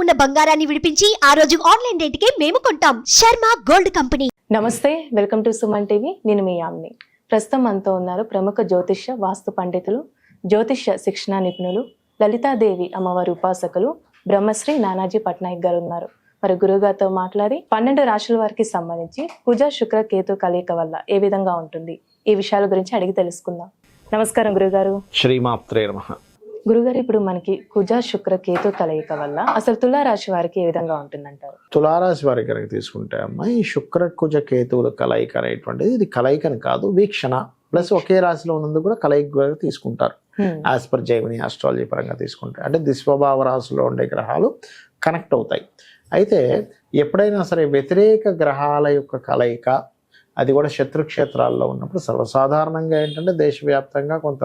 ఉన్న బంగారాన్ని విడిపించి ఆ రోజు ఆన్లైన్ రేటుకే మేము కొంటాం. Sharma gold company. నమస్తే, వెల్కమ్ టు సుమన్ టీవీ. నేను మీ యామ్ని. ప్రస్తుతం మనతో ఉన్నారు ప్రముఖ జ్యోతిష్య వాస్తు పండితులు, జ్యోతిష్య శిక్షణ నిపుణులు, లలితాదేవి అమ్మవారి ఉపాసకులు బ్రహ్మశ్రీ నానాజీ పట్నాయక్ గారు ఉన్నారు. మరి గురుగారితో మాట్లాడి 12 రాశుల వారికి సంబంధించి కుజ శుక్ర కేతు కలయిక వల్ల ఏ విధంగా ఉంటుంది, ఈ విషయాల గురించి అడిగి తెలుసుకుందాం. నమస్కారం గురుగారు. శ్రీమాత్రే నమః. గురుగారు, ఇప్పుడు మనకి కుజ శుక్ర కేతు కలయిక వల్ల అసలు తులారాశి వారికి ఏ విధంగా ఉంటుందంటారు? తులారాశి వారికి కనుక తీసుకుంటే అమ్మ, ఈ శుక్ర కుజ కేతువుల కలయిక అనేటువంటిది ఇది కలయికని కాదు, వీక్షణ ప్లస్ ఒకే రాశిలో ఉన్నందుకు కూడా కలయిక తీసుకుంటారు. యాజ్ పర్ జైమిని ఆస్ట్రాలజీ పరంగా తీసుకుంటే అంటే దిస్వభావ రాశిలో ఉండే గ్రహాలు కనెక్ట్ అవుతాయి. అయితే ఎప్పుడైనా సరే వ్యతిరేక గ్రహాల యొక్క కలయిక, అది కూడా శత్రుక్షేత్రాల్లో ఉన్నప్పుడు సర్వసాధారణంగా ఏంటంటే దేశవ్యాప్తంగా కొంత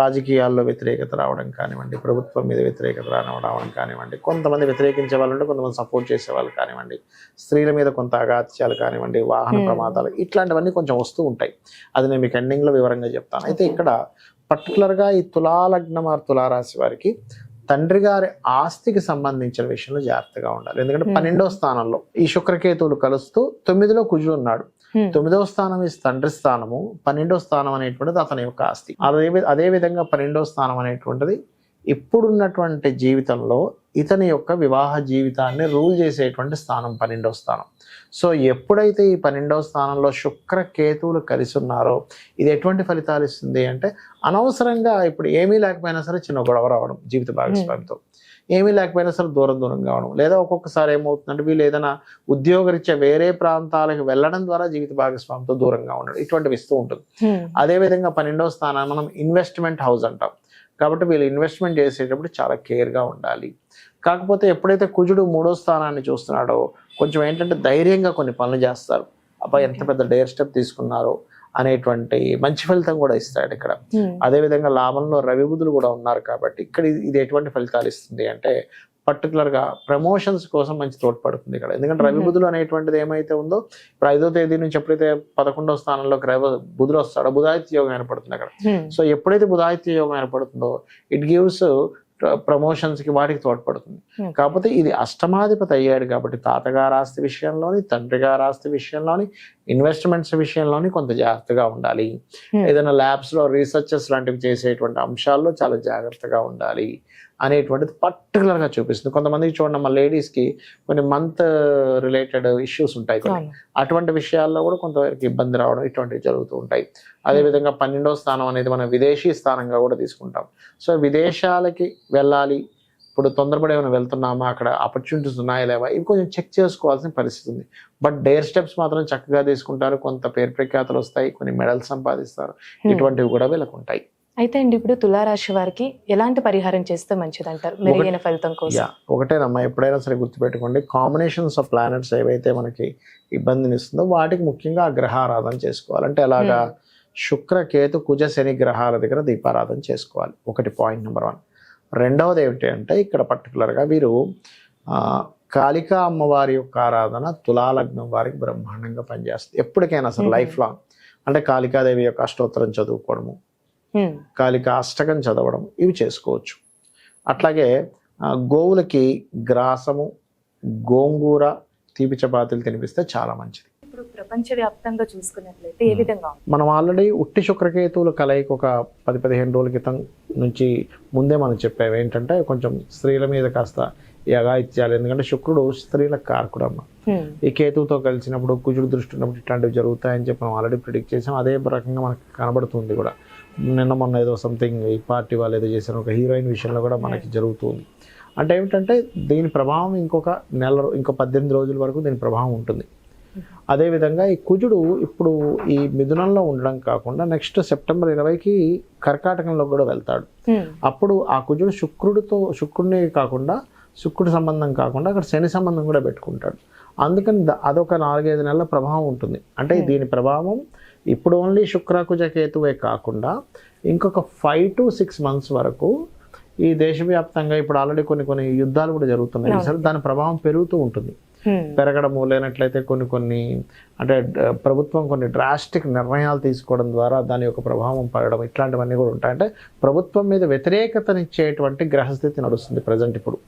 రాజకీయాల్లో వ్యతిరేకత రావడం కానివ్వండి, ప్రభుత్వం మీద వ్యతిరేకత రావడం కానివ్వండి, కొంతమంది వ్యతిరేకించే వాళ్ళు ఉంటే కొంతమంది సపోర్ట్ చేసే వాళ్ళు కానివ్వండి, స్త్రీల మీద కొంత అగాత్యాలు కానివ్వండి, వాహన ప్రమాదాలు ఇట్లాంటివన్నీ కొంచెం వస్తూ ఉంటాయి. అది నేను మీకు ఎండింగ్లో వివరంగా చెప్తాను. అయితే ఇక్కడ పర్టికులర్గా ఈ తులాలగ్నం ఆర్ తులారాశి వారికి తండ్రి గారి ఆస్తికి సంబంధించిన విషయంలో జాగ్రత్తగా ఉండాలి. ఎందుకంటే 12వ స్థానంలో ఈ శుక్రకేతువులు కలుస్తూ 9లో కుజుడు ఉన్నాడు. 9వ స్థానం ఈ తండ్రి స్థానము, 12వ స్థానం అనేటువంటిది అతని యొక్క ఆస్తి. అదే విధంగా 12వ స్థానం అనేటువంటిది ఇప్పుడున్నటువంటి జీవితంలో ఇతని యొక్క వివాహ జీవితాన్ని రూల్ చేసేటువంటి స్థానం 12వ స్థానం. సో ఎప్పుడైతే ఈ 12వ స్థానంలో శుక్ర కేతువులు కలిసి ఉన్నారో ఇది ఎటువంటి ఫలితాలు ఇస్తుంది అంటే, అనవసరంగా ఇప్పుడు ఏమీ లేకపోయినా సరే చిన్న గొడవ రావడం జీవిత భాగస్వామితో, ఏమీ లేకపోయినా సరే దూరంగా అవడం, లేదా ఒక్కొక్కసారి ఏమవుతుందంటే వీళ్ళు ఏదైనా ఉద్యోగరీత్యా వేరే ప్రాంతాలకు వెళ్ళడం ద్వారా జీవిత భాగస్వామితో దూరంగా ఉండడం, ఇటువంటివి ఇస్తూ ఉంటుంది. అదేవిధంగా 12వ స్థానాన్ని మనం ఇన్వెస్ట్మెంట్ హౌస్ అంటాం. కాబట్టి వీళ్ళు ఇన్వెస్ట్మెంట్ చేసేటప్పుడు చాలా కేర్గా ఉండాలి. కాకపోతే ఎప్పుడైతే కుజుడు 3వ స్థానాన్ని చూస్తున్నాడో కొంచెం ఏంటంటే ధైర్యంగా కొన్ని పనులు చేస్తారు. అబ్బాయి ఎంత పెద్ద డేర్ స్టెప్ తీసుకున్నారో అనేటువంటి మంచి ఫలితం కూడా ఇస్తాడు ఇక్కడ. అదేవిధంగా లాభంలో రవి బుధులు కూడా ఉన్నారు. కాబట్టి ఇక్కడ ఇది ఎటువంటి ఫలితాలు ఇస్తుంది అంటే, పర్టికులర్గా ప్రమోషన్స్ కోసం మంచి తోడ్పడుతుంది ఇక్కడ. ఎందుకంటే రవి బుధులు అనేటువంటిది ఏమైతే ఉందో, ఇప్పుడు 5వ తేదీ నుంచి ఎప్పుడైతే 11వ స్థానంలోకి బుధుడు వస్తాడో బుధాదిత్య యోగం ఏర్పడుతుంది అక్కడ. సో ఎప్పుడైతే బుధాదిత్య యోగం ఏర్పడుతుందో ఇట్ గివ్స్ ప్రమోషన్స్కి వాటికి తోడ్పడుతుంది. కాకపోతే ఇది అష్టమాధిపతి అయ్యాడు కాబట్టి తాతగారు ఆస్తి విషయంలోని, తండ్రి గారు ఆస్తి విషయంలోని, ఇన్వెస్ట్మెంట్స్ విషయంలోని కొంత జాగ్రత్తగా ఉండాలి. ఏదైనా ల్యాబ్స్లో రీసెర్చెస్ లాంటివి చేసేటువంటి అంశాల్లో చాలా జాగ్రత్తగా ఉండాలి అనేటువంటిది పర్టికులర్గా చూపిస్తుంది. కొంతమందికి చూడండి, మా లేడీస్కి కొన్ని మంత్ రిలేటెడ్ ఇష్యూస్ ఉంటాయి కొన్ని, అటువంటి విషయాల్లో కూడా కొంతవరకు ఇబ్బంది రావడం ఇటువంటివి జరుగుతూ ఉంటాయి. అదేవిధంగా 12వ స్థానం అనేది మనం విదేశీ స్థానంగా కూడా తీసుకుంటాం. సో విదేశాలకి వెళ్ళాలి, ఇప్పుడు తొందరపడి ఏమైనా వెళ్తున్నామా, అక్కడ ఆపర్చునిటీస్ ఉన్నాయా లేవా, ఇవి కొంచెం చెక్ చేసుకోవాల్సిన పరిస్థితి ఉంది. బట్ డేర్ స్టెప్స్ మాత్రం చక్కగా తీసుకుంటారు, కొంత పేరు ప్రఖ్యాతలు వస్తాయి, కొన్ని మెడల్స్ సంపాదిస్తారు, ఇటువంటివి కూడా వీళ్ళకు ఉంటాయి. అయితే అండి, ఇప్పుడు తులారాశి వారికి ఎలాంటి పరిహారం చేస్తే మంచిది అంటారు మెరుగైన ఫలితం కోసం? ఒకటేనమ్మా, ఎప్పుడైనా సరే గుర్తుపెట్టుకోండి, కాంబినేషన్స్ ఆఫ్ ప్లానెట్స్ ఏవైతే మనకి ఇబ్బందిని ఇస్తుందో వాటికి ముఖ్యంగా ఆ గ్రహారాధన చేసుకోవాలి. అంటే అలాగా శుక్ర కేతు కుజ శని గ్రహాల దగ్గర దీపారాధన చేసుకోవాలి. ఒకటి పాయింట్ నెంబర్ 1. రెండవది ఏమిటి అంటే, ఇక్కడ పర్టికులర్గా వీరు కాళికా అమ్మవారి యొక్క ఆరాధన తులాలగ్నం వారికి బ్రహ్మాండంగా పనిచేస్తుంది ఎప్పటికైనా సరే లైఫ్ లాంగ్. అంటే కాళికాదేవి యొక్క అష్టోత్తరం చదువుకోవడము, కాళికా అష్టకం చదవడం, ఇవి చేసుకోవచ్చు. అట్లాగే గోవులకి గ్రాసము, గోంగూర, తీపి చపాతీలు తినిపిస్తే చాలా మంచిది. ఇప్పుడు ప్రపంచవ్యాప్తంగా చూసుకున్నట్లయితే ఏ విధంగా మనం ఆల్రెడీ ఉట్టి శుక్రకేతువుల కలయిక ఒక 10-15 రోజుల క్రితం నుంచి ముందే మనం చెప్పాము. ఏంటంటే కొంచెం స్త్రీల మీద కాస్త ఈ అఘాయిత్యాలు, ఎందుకంటే శుక్రుడు స్త్రీల కారకుడమ్మ. ఈ కేతువుతో కలిసినప్పుడు కుజుడు దృష్టి ఉన్నప్పుడు ఇట్లాంటివి జరుగుతాయని చెప్పి మనం ఆల్రెడీ ప్రిడిక్ట్ చేసాం. అదే రకంగా మనకు కనబడుతుంది కూడా. నిన్న మొన్న ఏదో సంథింగ్ ఈ పార్టీ వాళ్ళు ఏదో చేశారు, ఒక హీరోయిన్ విషయంలో కూడా మనకి జరుగుతుంది. అంటే ఏమిటంటే దీని ప్రభావం ఇంకో 18 రోజుల వరకు దీని ప్రభావం ఉంటుంది. అదేవిధంగా ఈ కుజుడు ఇప్పుడు ఈ మిథునంలో ఉండడం కాకుండా నెక్స్ట్ సెప్టెంబర్ 20కి కర్కాటకంలో కూడా వెళ్తాడు. అప్పుడు ఆ కుజుడు శుక్రుడిని కాకుండా, శుక్రుడి సంబంధం కాకుండా అక్కడ శని సంబంధం కూడా పెట్టుకుంటాడు. అందుకని అదొక 4-5 నెలల ప్రభావం ఉంటుంది. అంటే దీని ప్రభావం ఇప్పుడు ఓన్లీ శుక్ర కుజ కేతువే కాకుండా ఇంకొక 5 to 6 months వరకు ఈ దేశవ్యాప్తంగా ఇప్పుడు ఆల్రెడీ కొన్ని యుద్ధాలు కూడా జరుగుతున్నాయి. సరే, దాని ప్రభావం పెరుగుతూ ఉంటుంది. పెరగడము లేనట్లయితే కొన్ని అంటే ప్రభుత్వం కొన్ని డ్రాస్టిక్ నిర్ణయాలు తీసుకోవడం ద్వారా దాని యొక్క ప్రభావం పడడం, ఇట్లాంటివన్నీ కూడా ఉంటాయి. అంటే ప్రభుత్వం మీద వ్యతిరేకతనిచ్చేటువంటి గ్రహస్థితి నడుస్తుంది ప్రజెంట్ ఇప్పుడు.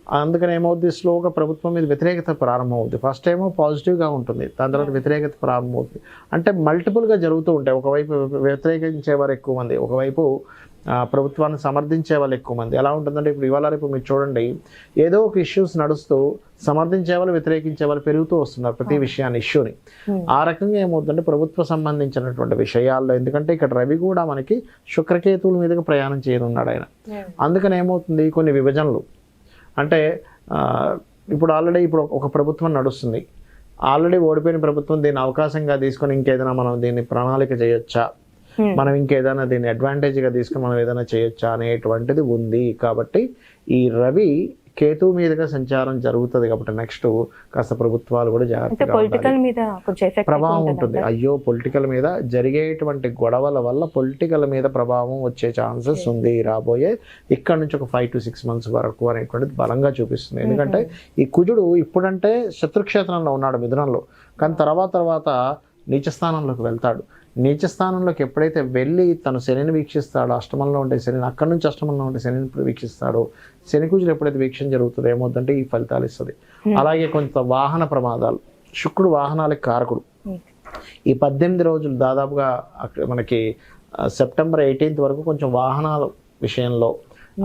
అందుకని ఏమవుద్ది, స్లోగా ప్రభుత్వం మీద వ్యతిరేకత ప్రారంభం అవుద్ది. ఫస్ట్ ఏమో పాజిటివ్గా ఉంటుంది, దాని తర్వాత వ్యతిరేకత ప్రారంభం అవుతుంది. అంటే మల్టిపుల్గా జరుగుతూ ఉంటాయి. ఒకవైపు వ్యతిరేకించేవారు ఎక్కువ మంది, ఒకవైపు ప్రభుత్వాన్ని సమర్థించే వాళ్ళు ఎక్కువ మంది. ఎలా ఉంటుందంటే ఇప్పుడు ఇవాళ రేపు మీరు చూడండి, ఏదో ఒక ఇష్యూస్ నడుస్తూ సమర్థించే వాళ్ళు వ్యతిరేకించే వాళ్ళు పెరుగుతూ వస్తున్నారు ప్రతి విషయాన్ని, ఇష్యూని. ఆ రకంగా ఏమవుతుందంటే ప్రభుత్వ సంబంధించినటువంటి విషయాల్లో, ఎందుకంటే ఇక్కడ రవి కూడా మనకి శుక్రకేతువుల మీదుగా ప్రయాణం చేయనున్నాడు ఆయన. అందుకని ఏమవుతుంది, కొన్ని విభజనలు అంటే ఇప్పుడు ఆల్రెడీ ఇప్పుడు ఒక ప్రభుత్వం నడుస్తుంది, ఆల్రెడీ ఓడిపోయిన ప్రభుత్వం దీన్ని అవకాశంగా తీసుకొని ఇంకేదైనా మనం దీన్ని ప్రణాళిక చేయొచ్చా, మనం ఇంకేదైనా దీన్ని అడ్వాంటేజ్గా తీసుకుని మనం ఏదైనా చేయొచ్చా అనేటువంటిది ఉంది. కాబట్టి ఈ రవి కేతు మీదుగా సంచారం జరుగుతుంది కాబట్టి నెక్స్ట్ కాస్త ప్రభుత్వాలు కూడా జాగ్రత్తగా ప్రభావం ఉంటుంది. అయ్యో పొలిటికల్ మీద జరిగేటువంటి గొడవల వల్ల పొలిటికల్ మీద ప్రభావం వచ్చే ఛాన్సెస్ ఉంది రాబోయే ఇక్కడ నుంచి ఒక 5 to 6 months వరకు అనేటువంటిది బలంగా చూపిస్తుంది. ఎందుకంటే ఈ కుజుడు ఇప్పుడంటే శత్రుక్షేత్రంలో ఉన్నాడు మిథునంలో, కానీ తర్వాత నీచ స్థానంలోకి వెళ్తాడు. నీచ స్థానంలోకి ఎప్పుడైతే వెళ్ళి తను శనిని వీక్షిస్తాడో, అష్టమంలో ఉండే శనిని, అక్కడి నుంచి అష్టమంలో ఉండే శనిని వీక్షిస్తాడో, శని కుజులు ఎప్పుడైతే వీక్షణ జరుగుతుందో ఏమవుతుందంటే ఈ ఫలితాలు ఇస్తుంది. అలాగే కొంత వాహన ప్రమాదాలు, శుక్రుడు వాహనాలకు కారకుడు. ఈ 18 రోజులు దాదాపుగా మనకి సెప్టెంబర్ 18th వరకు కొంచెం వాహనాల విషయంలో,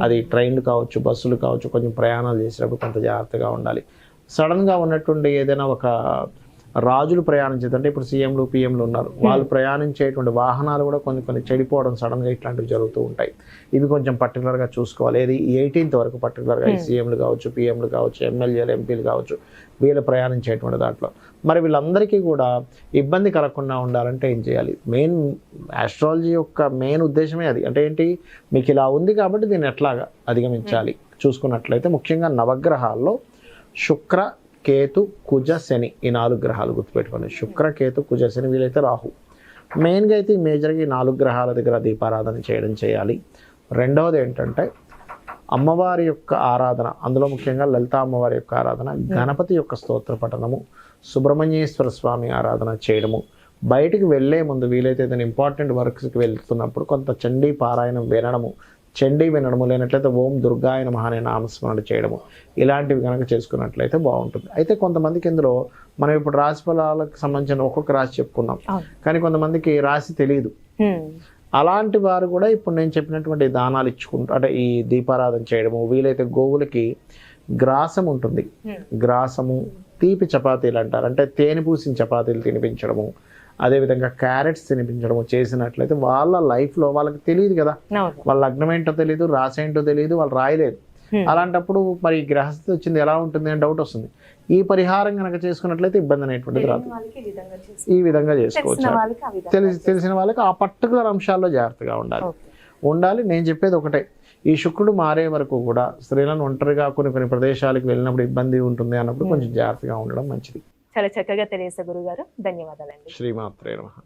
అది ట్రైన్లు కావచ్చు, బస్సులు కావచ్చు, కొంచెం ప్రయాణాలు చేసేటప్పుడు కొంత జాగ్రత్తగా ఉండాలి. సడన్గా ఉన్నటువంటి ఏదైనా ఒక రాజులు ప్రయాణించేదంటే ఇప్పుడు సీఎంలు పిఎంలు ఉన్నారు, వాళ్ళు ప్రయాణించేటువంటి వాహనాలు కూడా కొన్ని చెడిపోవడం సడన్గా ఇట్లాంటివి జరుగుతూ ఉంటాయి. ఇవి కొంచెం పర్టికులర్గా చూసుకోవాలి. ఇది 18th వరకు పర్టికులర్గా ఈ సీఎంలు కావచ్చు, పిఎంలు కావచ్చు, ఎమ్మెల్యేలు ఎంపీలు కావచ్చు, వీళ్ళు ప్రయాణించేటువంటి దాంట్లో మరి వీళ్ళందరికీ కూడా ఇబ్బంది కలగకుండా ఉండాలంటే ఏం చేయాలి? మెయిన్ ఆస్ట్రాలజీ యొక్క మెయిన్ ఉద్దేశమే అది. అంటే ఏంటి, మీకు ఇలా ఉంది కాబట్టి దీన్ని ఎట్లాగా అధిగమించాలి చూసుకున్నట్లయితే ముఖ్యంగా నవగ్రహాల్లో శుక్ర, కేతు, కుజ, శని, ఈ 4 గ్రహాలు గుర్తుపెట్టుకోండి. శుక్ర, కేతు, కుజ, శని, వీలైతే రాహు. మెయిన్గా అయితే ఈ మేజర్గా ఈ 4 గ్రహాల దగ్గర దీపారాధన చేయాలి. రెండవది ఏంటంటే అమ్మవారి యొక్క ఆరాధన, అందులో ముఖ్యంగా లలితా అమ్మవారి యొక్క ఆరాధన, గణపతి యొక్క స్తోత్ర పఠనము, సుబ్రహ్మణ్యేశ్వర స్వామి ఆరాధన చేయడము. బయటికి వెళ్ళే ముందు వీలైతే ఏదైనా ఇంపార్టెంట్ వర్క్స్కి వెళ్తున్నప్పుడు కొంత చండీ పారాయణం వినడము, చండీ వినడము, లేనట్లయితే ఓం దుర్గాయ నమః అనే నామస్మరణ చేయడము, ఇలాంటివి కనుక చేసుకున్నట్లయితే బాగుంటుంది. అయితే కొంతమందికి ఇందులో మనం ఇప్పుడు రాశి ఫలాలకు సంబంధించిన ఒక్కొక్క రాశి చెప్పుకున్నాం, కానీ కొంతమందికి రాశి తెలియదు. అలాంటి వారు కూడా ఇప్పుడు నేను చెప్పినటువంటి దానాలు ఇచ్చుకుంటూ, అంటే ఈ దీపారాధన చేయడము, వీలైతే గోవులకి గ్రాసం ఉంటుంది, గ్రాసము, తీపి చపాతీలు అంటారు, అంటే తేనె పూసిన చపాతీలు తినిపించడము, అదేవిధంగా క్యారెట్స్ తినిపించడము చేసినట్లయితే వాళ్ళ లైఫ్లో వాళ్ళకి తెలియదు కదా, వాళ్ళ లగ్నం ఏంటో తెలియదు, రాశి ఏంటో తెలియదు, వాళ్ళు రాయలేదు. అలాంటి మరి గ్రహస్థితి వచ్చింది ఎలా ఉంటుంది అని డౌట్ వస్తుంది. ఈ పరిహారం కనుక చేసుకున్నట్లయితే ఇబ్బంది అనేటువంటిది రాదు. ఈ విధంగా చేసుకోవచ్చు. తెలిసిన వాళ్ళకి ఆ పర్టికులర్ అంశాల్లో జాగ్రత్తగా ఉండాలి. నేను చెప్పేది ఒకటే, ఈ శుక్రుడు మారే వరకు కూడా స్త్రీలను ఒంటరిగా కొన్ని ప్రదేశాలకు వెళ్ళినప్పుడు ఇబ్బంది ఉంటుంది అన్నప్పుడు కొంచెం జాగ్రత్తగా ఉండడం మంచిది. చాలా చక్కగా తెలియజేశారు గురుగారు, ధన్యవాదాలండి. శ్రీమాత్రే నమః.